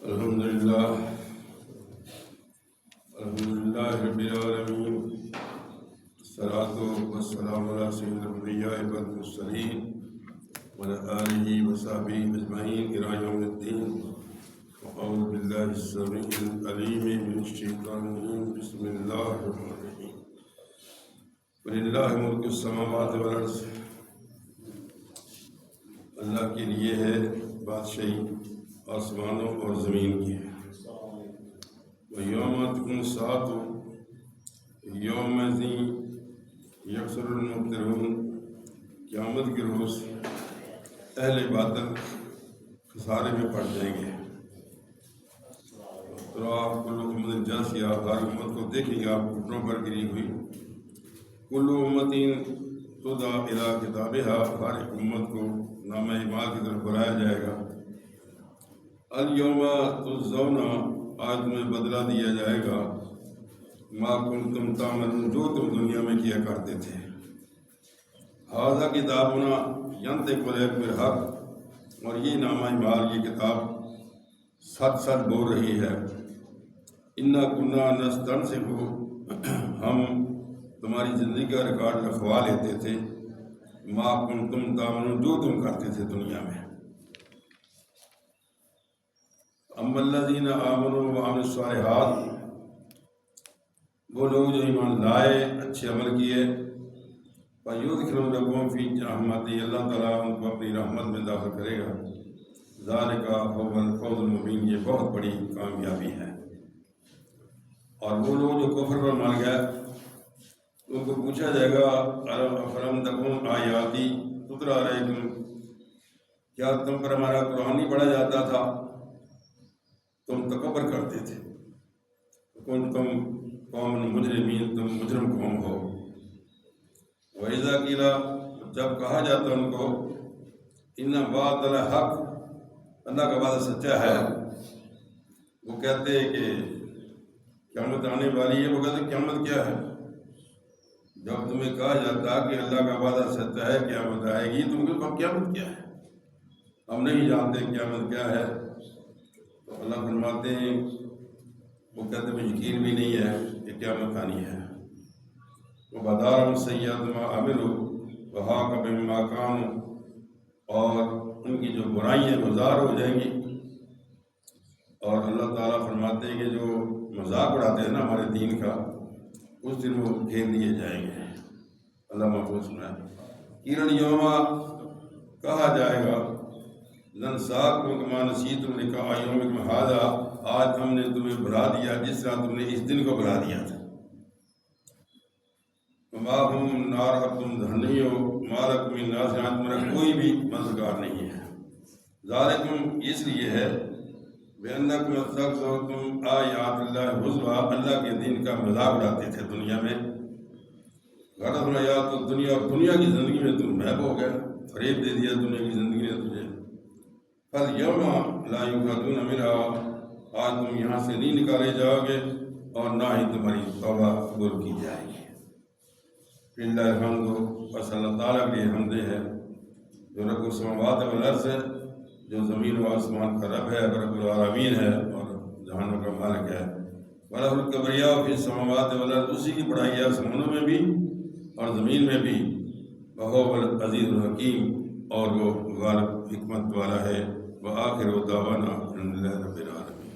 الحمد للہ رب العالمین، الصلاۃ والسلام علی سید الانبیاء والمرسلین وعلی آلہ وصحبہ اجمعین الی یوم الدین۔ اعوذ باللہ السمیع العلیم من الشیطان الرجیم، بسم اللہ الرحمن الرحیم۔ وللہ ملک السماوات والارض، اللہ کے لیے ہے بادشاہی آسمانوں اور زمین کی ہے۔ وَيَوْمَ تَقُومُ السَّاعَةُ يَوْمَئِذٍ يَخْسَرُ الْمُبْطِلُونَ، قیامت کے روز اہل باطل خسارے میں پڑ جائیں گے۔ تو آپ کل امت جاسیہ، ہر امت کو دیکھیں گے آپ گھٹنوں پر گری ہوئی۔ کل امت تدعی الی کتابہا، ہر ایک امت کو نامہ اعمال کی طرف بلایا جائے گا۔ الیوم تجزون، آج تمہیں بدلہ دیا جائے گا، ما کنتم تعملون، جو تم دنیا میں کیا کرتے تھے۔ ھذا کتابنا ینطق الیکم بالحق، اور یہ نامہ اعمال، یہ کتاب سچ سچ بول رہی ہے۔ انا کنا نستنسخ، ہم تمہاری زندگی کا ریکارڈ لکھوا لیتے تھے، ما کنتم تعملون، جو تم کرتے تھے دنیا میں۔ اما الذین آمنوا وعملوا الصالحات، وہ لوگ جو ایمان لائے، اچھے عمل کیے، فیدخلهم ربهم فی رحمتہ، اللہ تعالیٰ ان کو اپنی رحمت میں داخل کرے گا۔ ذالک هو الفوز المبین، یہ بہت بڑی کامیابی ہے۔ اور وہ لوگ جو کفر پر مر گئے، ان کو پوچھا جائے گا افلم تکن آیاتی تتلی علیکم، کیا تم پر ہمارا قرآن نہیں پڑھا جاتا تھا؟ تم تکبر کرتے تھے۔ کنتم قوم مجرمین، تم مجرم قوم ہو۔ وَإِذَا قِيلَ، جب کہا جاتا ان کو ان وعد اللہ حق، اللہ کا وعدہ سچا ہے، وہ کہتے ہیں کہ قیامت آنے والی ہے۔ وہ کہتے ہیں قیامت کیا ہے؟ جب تمہیں کہا جاتا کہ اللہ کا وعدہ سچا ہے، قیامت آئے گی، تم کہتے قیامت کیا ہے؟ ہم نہیں جانتے قیامت کیا ہے۔ تو اللہ فرماتے ہیں، وہ کہتے ہیں یقین بھی نہیں ہے کہ قیامت آنی ہے۔ وَبَدَا سَیِّئَاتُ مَا عَمِلُوا وَحَاقَ بِهِم مَا كَانُوا، اور ان کی جو برائیاں گزار ہو جائیں گی۔ اور اللہ تعالیٰ فرماتے ہیں کہ جو مذاق اڑاتے ہیں نا ہمارے دین کا، اس دن وہ گھیر دیے جائیں گے۔ اللہ محفوظ میں قِیلَ الْیَوْمَ، کہا جائے گا ننساکم کما نسیتم لقاء یومکم ھذا، آج ہم نے تمہیں بھلا دیا جس طرح تم نے اس دن کو بھلا دیا تھا۔ وما ہم نار، اب تم دھنی ہو، ما لکم من ناصر، تمہارا کوئی بھی مددگار نہیں ہے۔ ذالکم، اس لیے ہے، بأنکم اتخذتم آیات اللہ ہزوا، اللہ کے دین کا مذاق اڑاتے تھے دنیا میں۔ غرض الحیات الدنیا، دنیا کی زندگی میں تم محب ہو گئے، فریب دے دیا دنیا کی زندگی نے تجھے۔ فَالْيَوْمَ لَا يُخْرَجُونَ مِنْهَا، آج تم یہاں سے نہیں نکالے جاؤ گے، اور نہ ہی تمہاری توبہ قبول کی جائے گی۔ للہ الحمد، بس اللہ تعالیٰ کے لیے حمد ہے، جو رب السماوات والارض ہے، جو زمین و آسمان کا رب ہے، رب العالمین ہے، اور جہانوں کا مالک ہے۔ وَلَهُ الْكِبْرِيَاءُ فِي السَّمَاوَاتِ وَالْأَرْضِ، اسی کی بڑائی ہے آسمانوں میں بھی اور زمین میں بھی۔ وَهُوَ الْعَزِيزُ الْحَكِيمُ، اور وہ غالب حکمت والا ہے۔ وآخر دعوانا الحمد للہ رب العالمین۔